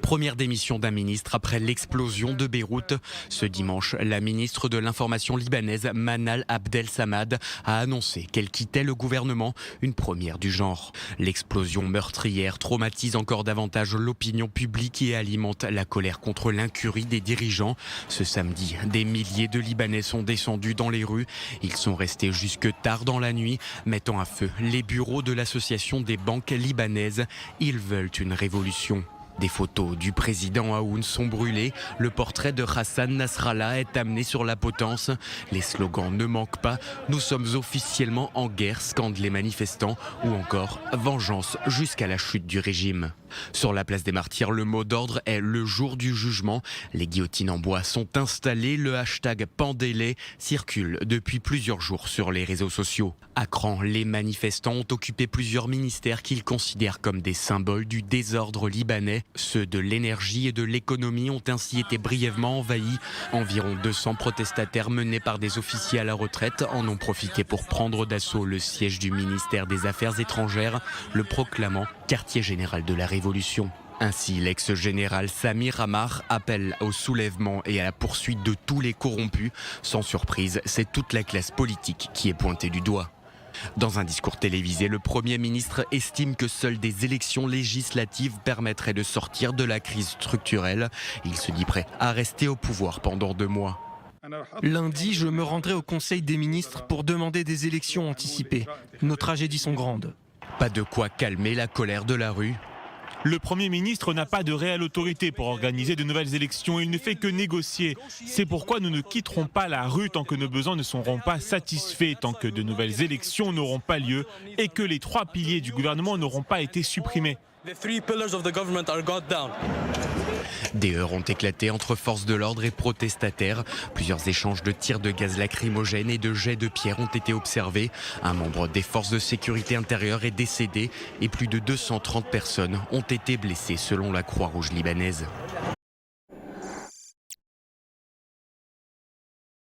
Première démission d'un ministre après l'explosion de Beyrouth. Ce dimanche, la ministre de l'Information libanaise, Manal Abdel Samad, a annoncé qu'elle quittait le gouvernement, une première du genre. L'explosion meurtrière traumatise encore davantage l'opinion publique et alimente la colère contre l'incurie des dirigeants. Ce samedi, des milliers de Libanais sont descendus dans les rues. Ils sont restés jusque tard dans la nuit, mettant à feu les bureaux de l'association des banques libanaises. Ils veulent une révolution. Des photos du président Aoun sont brûlées. Le portrait de Hassan Nasrallah est amené sur la potence. Les slogans ne manquent pas. Nous sommes officiellement en guerre, scandent les manifestants. Ou encore vengeance jusqu'à la chute du régime. Sur la place des Martyrs, le mot d'ordre est le jour du jugement. Les guillotines en bois sont installées. Le hashtag Pendez-les circule depuis plusieurs jours sur les réseaux sociaux. À Cran, les manifestants ont occupé plusieurs ministères qu'ils considèrent comme des symboles du désordre libanais. Ceux de l'énergie et de l'économie ont ainsi été brièvement envahis. Environ 200 protestataires menés par des officiers à la retraite en ont profité pour prendre d'assaut le siège du ministère des Affaires étrangères, le proclamant quartier général de la Révolution. Ainsi, l'ex-général Samir Amar appelle au soulèvement et à la poursuite de tous les corrompus. Sans surprise, c'est toute la classe politique qui est pointée du doigt. Dans un discours télévisé, le Premier ministre estime que seules des élections législatives permettraient de sortir de la crise structurelle. Il se dit prêt à rester au pouvoir pendant 2 mois. Lundi, je me rendrai au Conseil des ministres pour demander des élections anticipées. Nos tragédies sont grandes. Pas de quoi calmer la colère de la rue. Le Premier ministre n'a pas de réelle autorité pour organiser de nouvelles élections. Il ne fait que négocier. C'est pourquoi nous ne quitterons pas la rue tant que nos besoins ne seront pas satisfaits, tant que de nouvelles élections n'auront pas lieu et que les 3 piliers du gouvernement n'auront pas été supprimés. Des heurts ont éclaté entre forces de l'ordre et protestataires. Plusieurs échanges de tirs de gaz lacrymogène et de jets de pierre ont été observés. Un membre des forces de sécurité intérieure est décédé et plus de 230 personnes ont été blessées selon la Croix-Rouge libanaise.